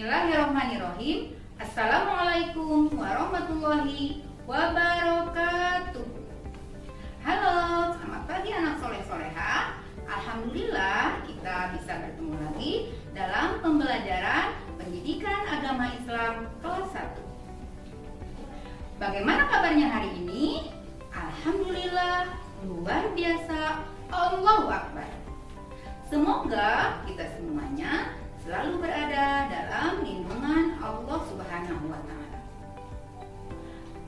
Bismillahirrahmanirrahim. Assalamualaikum warahmatullahi wabarakatuh. Halo, selamat pagi anak soleh-soleha. Alhamdulillah kita bisa bertemu lagi dalam pembelajaran pendidikan agama Islam kelas 1. Bagaimana kabarnya hari ini? Alhamdulillah, luar biasa. Allahu Akbar. Semoga kita semuanya selalu berada dalam lindungan Allah Subhanahu wa Ta'ala.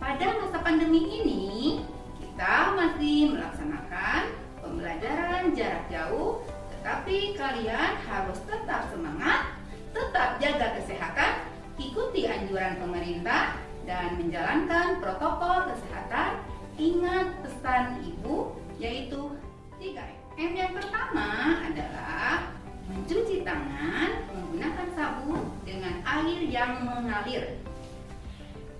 Pada masa pandemi ini, kita masih melaksanakan pembelajaran jarak jauh, tetapi kalian harus tetap semangat, tetap jaga kesehatan, ikuti anjuran pemerintah, dan menjalankan protokol kesehatan. Ingat pesan ibu, yaitu 3M. M yang pertama adalah mencuci tangan menggunakan sabun dengan air yang mengalir.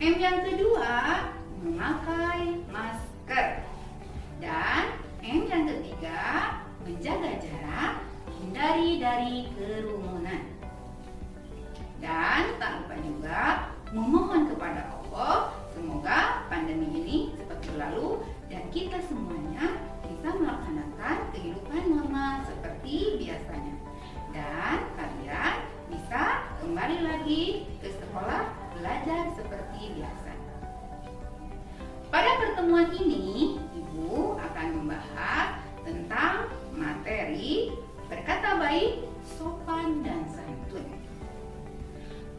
M yang kedua, memakai masker. Dan M yang ketiga, menjaga jarak, hindari dari kerumunan. Dan tak lupa juga memohon kepada Allah semoga pandemi ini cepat berlalu dan kita semuanya bisa melaksanakan kehidupan normal seperti biasanya. Dan kalian bisa kembali lagi ke sekolah belajar seperti biasa. Pada pertemuan ini, Ibu akan membahas tentang materi berkata baik, sopan, dan santun.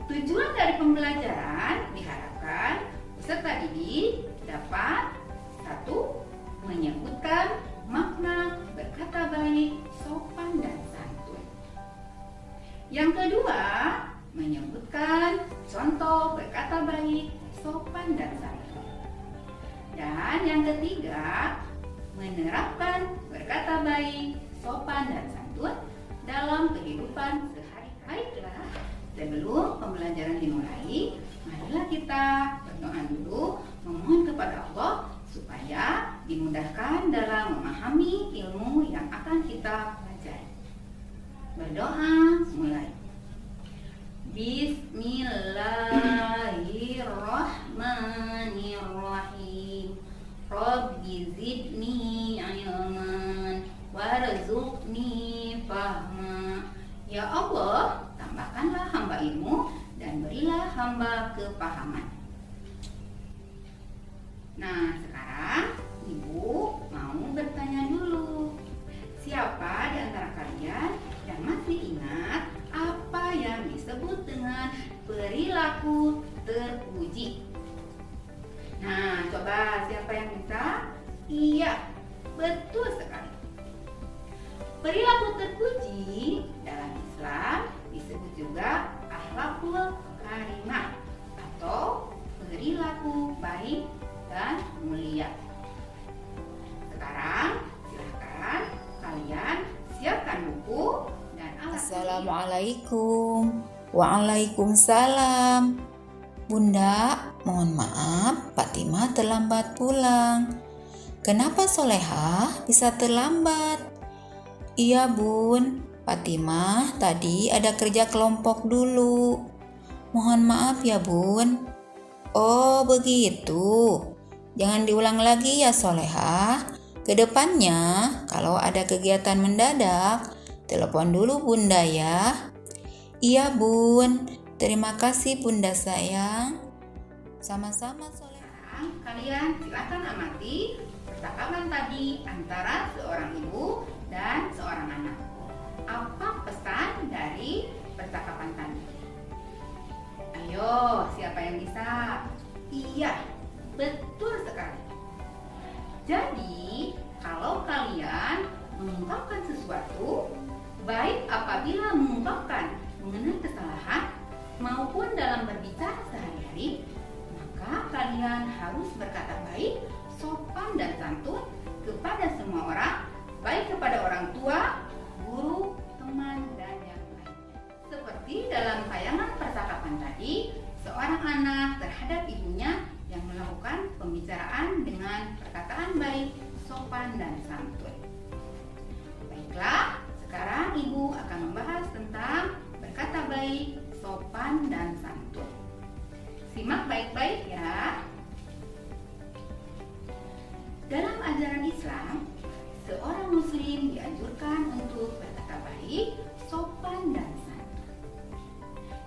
Tujuan dari pembelajaran diharapkan peserta didik dapat 1. Menyebutkan makna berkata baik, sopan, dan santun. Yang kedua, menyebutkan contoh berkata baik, sopan, dan santun. Dan yang ketiga, menerapkan berkata baik, sopan, dan santun dalam kehidupan sehari-hari. Baiklah, sebelum pembelajaran dimulai, marilah kita berdoa dulu, memohon kepada Allah supaya dimudahkan dalam memahami ilmu yang akan kita pelajari. Berdoa mulai. Bismillahirrahmanirrahim. Rabbi zidni ilman warzuqni fahma. Ya Allah, tambahkanlah hamba ilmu dan berilah hamba kepahaman. Nah, sekarang Ibu mau bertanya dulu. Siapa di antara kalian yang masih ingat apa yang disebut dengan perilaku terpuji? Nah, coba siapa yang bisa? Iya, betul sekali. Perilaku terpuji dalam Islam disebut juga akhlakul karimah atau perilaku baik dan mulia. Sekarang silahkan kalian siapkan buku dan alat. Assalamualaikum. Waalaikumsalam. Bunda, mohon maaf, Fatimah terlambat pulang. Kenapa Solehah bisa terlambat? Iya Bun, Fatimah tadi ada kerja kelompok dulu. Mohon maaf ya Bun. Oh begitu. Jangan diulang lagi ya Solehah. Kedepannya kalau ada kegiatan mendadak, telepon dulu Bunda ya. Iya Bun, terima kasih Bunda sayang. Sama-sama Solehah. Kalian silakan amati percakapan tadi antara seorang ibu dan seorang anak. Apa pesan dari percakapan tadi? Ayo, siapa yang bisa? Iya, betul sekali. Jadi, kalau kalian mengungkapkan sesuatu, baik apabila mengungkapkan mengenai kesalahan maupun dalam berbicara sehari-hari, maka kalian harus berkata baik, sopan, dan santun kepada semua orang, baik kepada orang tua, guru, teman, dan yang lainnya. Seperti dalam tayangan percakapan tadi, seorang anak terhadap ibunya yang melakukan pembicaraan dengan perkataan baik, sopan, dan santun. Baiklah, sekarang ibu akan membahas tentang berkata baik, sopan, sopan dan santun. Simak baik-baik ya. Dalam ajaran Islam, seorang muslim dianjurkan untuk berkata baik, sopan, dan santun.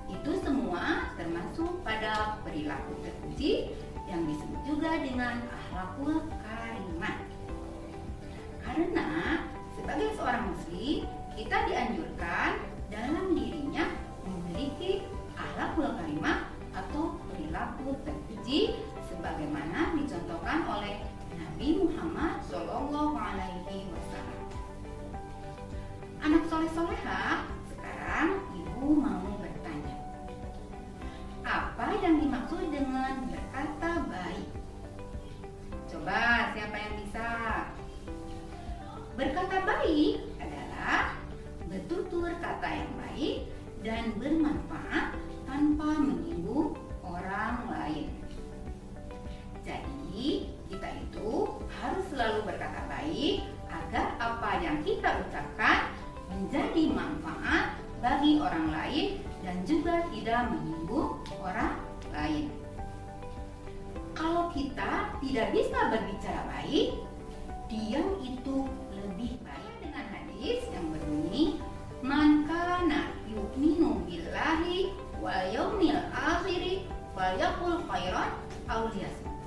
Itu semua termasuk pada perilaku terpuji yang disebut juga dengan akhlakul karimah. Karena sebagai seorang muslim, kita dianjurkan dalam dirinya memiliki akhlakul karimah atau perilaku terpuji sebagaimana dicontohkan oleh Nabi Muhammad SAW. Anak soleh-soleha, sekarang ibu mau bertanya, apa yang dimaksud dengan berkata baik? Coba siapa yang bisa? Berkata baik adalah bertutur kata yang baik dan bermanfaat tanpa menyinggung orang lain. Jadi, kita itu harus selalu berkata baik agar apa yang kita ucapkan menjadi manfaat bagi orang lain dan juga tidak menyinggung orang lain. Kalau kita tidak bisa berbicara baik, diam itu lebih baik. Dengan hadis yang berbunyi, "Man kana yu'minu billahi wal yaumil akhir falyaqul khairan aw liyasmut."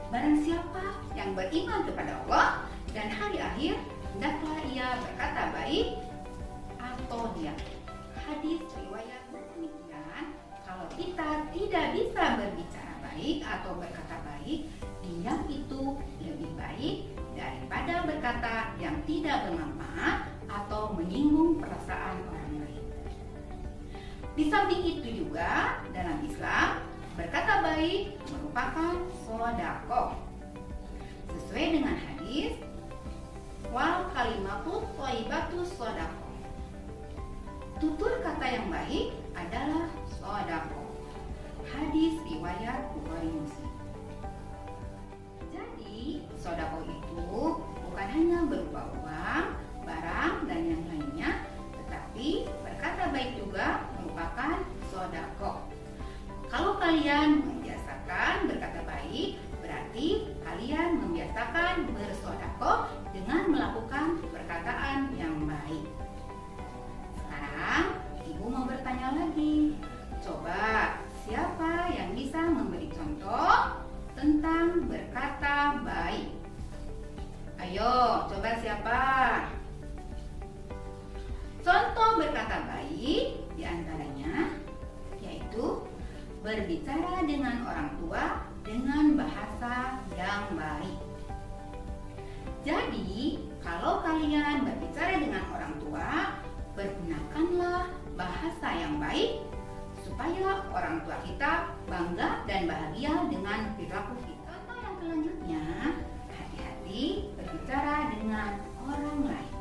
Barang siapa yang beriman kepada Allah dan hari akhir, hendaklah ia berkata baik atau diam. Hadis riwayat demikian. Kalau kita tidak bisa berbicara baik atau berkata baik, diam itu lebih baik daripada berkata yang tidak bermanfaat atau menyinggung perasaan orang lain. Di samping itu juga dalam Islam, berkata baik merupakan sedekah. Sesuai dengan hadis, wal kalimatu thayyibatus sedekah. Tutur kata yang baik adalah sedekah. Hadis riwayat Bukhari Muslim. Jadi, sedekah itu bukan hanya berupa uang, barang, dan yang lainnya, tetapi berkata baik juga merupakan sedekah. Kalau kalian membiasakan berkata baik, berarti kalian membiasakan bersedekah dengan melakukan perkataan yang baik. Sekarang, ibu mau bertanya lagi. Coba, siapa yang bisa memberi contoh tentang berkata baik? Ayo, coba siapa? Contoh berkata baik diantaranya yaitu berbicara dengan orang tua dengan bahasa yang baik. Jadi, kalau kalian berbicara dengan orang tua, pergunakanlah bahasa yang baik supaya orang tua kita bangga dan bahagia dengan perilaku kita. Contoh yang selanjutnya, hati-hati berbicara dengan orang lain.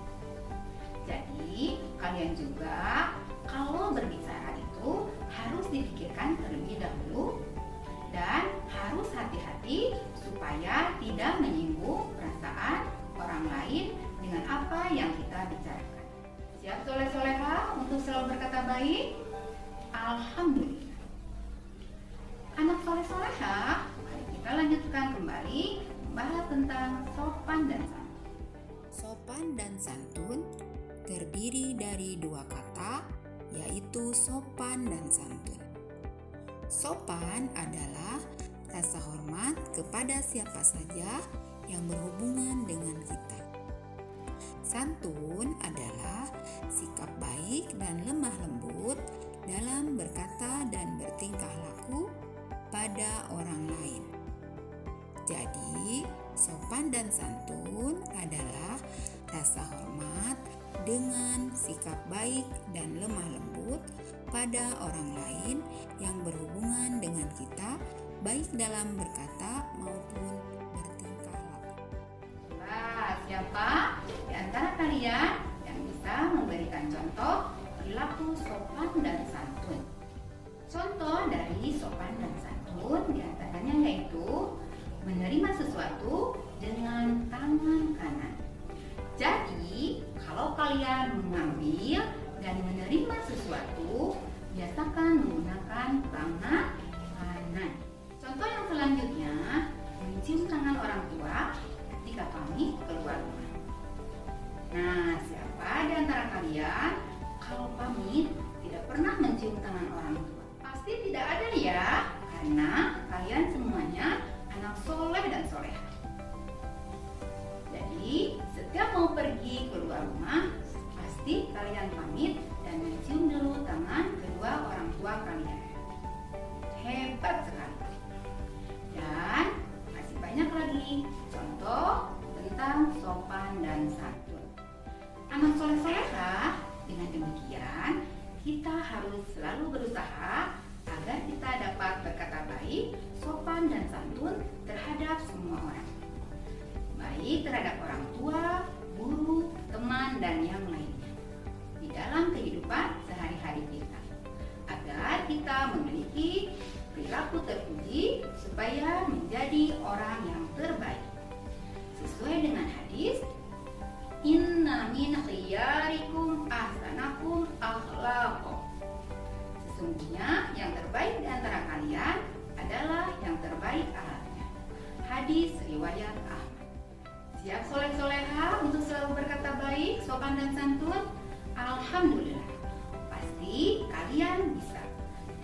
Jadi, kalian juga kalau berbicara itu harus dipikirkan terlebih dahulu dan harus hati-hati supaya tidak menyinggung perasaan orang lain dengan apa yang kita bicarakan. Siap soleh-soleha untuk selalu berkata baik? Alhamdulillah. Anak soleh-soleha, mari kita lanjutkan kembali membahas tentang sopan dan santun. Sopan dan santun terdiri dari dua kata, yaitu sopan dan santun. Sopan adalah rasa hormat kepada siapa saja yang berhubungan dengan kita. Santun adalah sikap baik dan lemah lembut dalam berkata dan bertingkah laku pada orang lain. Jadi, sopan dan santun adalah rasa hormat dengan sikap baik dan lemah lembut pada orang lain yang berhubungan dengan kita, baik dalam berkata maupun bertingkah laku. Siapa di antara kalian yang bisa memberikan contoh perilaku sopan dan santun? Contoh dari sopan dan santun diantaranya yaitu menerima sesuatu dengan tangan kanan. Jadi, kalau kalian mengambil dan menerima sesuatu, biasakan kita memiliki perilaku terpuji supaya menjadi orang yang terbaik. Sesuai dengan hadis, inna min khiyarikum ahsanakum akhlaqo. Sesungguhnya yang terbaik di antara kalian adalah yang terbaik akhlaknya. Hadis riwayat Ahmad. Siap soleh-soleha untuk selalu berkata baik, sopan dan santun? Alhamdulillah, pasti kalian bisa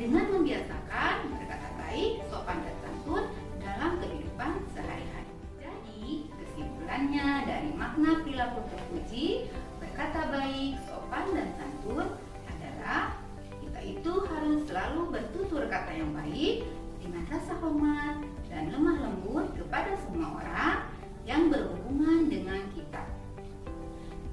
dengan membiasakan berkata baik, sopan dan santun dalam kehidupan sehari-hari. Jadi, kesimpulannya dari makna perilaku terpuji, berkata baik, sopan dan santun adalah kita itu harus selalu bertutur kata yang baik dengan rasa hormat dan lemah lembut kepada semua orang yang berhubungan dengan kita.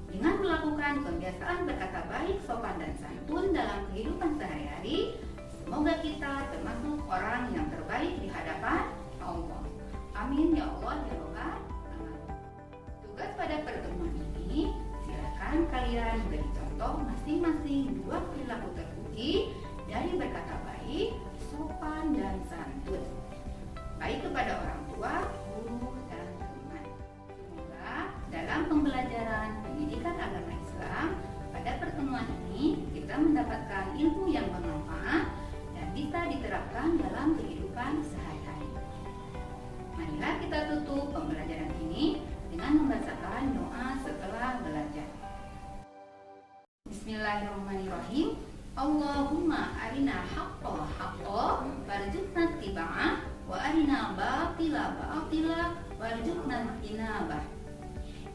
Dengan melakukan kebiasaan berkata baik, sopan dan santun dalam kehidupan sehari-hari, semoga kita termasuk orang yang terbaik di hadapan Allah. Amin ya Allah ya Rabbal alamin. Tugas pada pertemuan ini, silakan kalian beri contoh masing-masing dua perilaku terpuji dari berkata baik, sopan dan santun, baik kepada orang tua, guru, dan teman. Semoga dalam pembelajaran pendidikan agama Islam pada pertemuan ini kita mendapatkan ilmu yang bermanfaat dan bisa diterapkan dalam kehidupan sehari-hari. Marilah kita tutup pembelajaran ini dengan membacakan doa setelah belajar. Bismillahirrahmanirrahim. Allahumma arina haqqa haqqa warzuqna ittiba'ah wa arina batila batila warzuqna ijtinabah.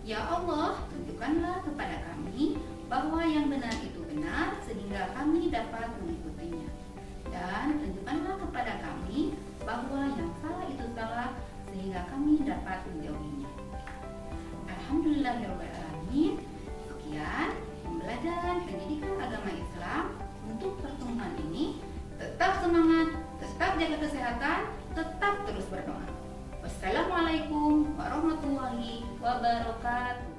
Ya Allah, tunjukkanlah kepada kami bahwa yang benar itu benar sehingga kami dapat mengikutinya, dan tunjukkanlah kepada kami bahwa yang salah itu salah sehingga kami dapat menjauhinya. Alhamdulillahirrahmanirrahim. Sekian pembelajaran pendidikan agama Islam untuk pertemuan ini. Tetap semangat, tetap jaga kesehatan, tetap terus berdoa. Wassalamualaikum warahmatullahi wabarakatuh.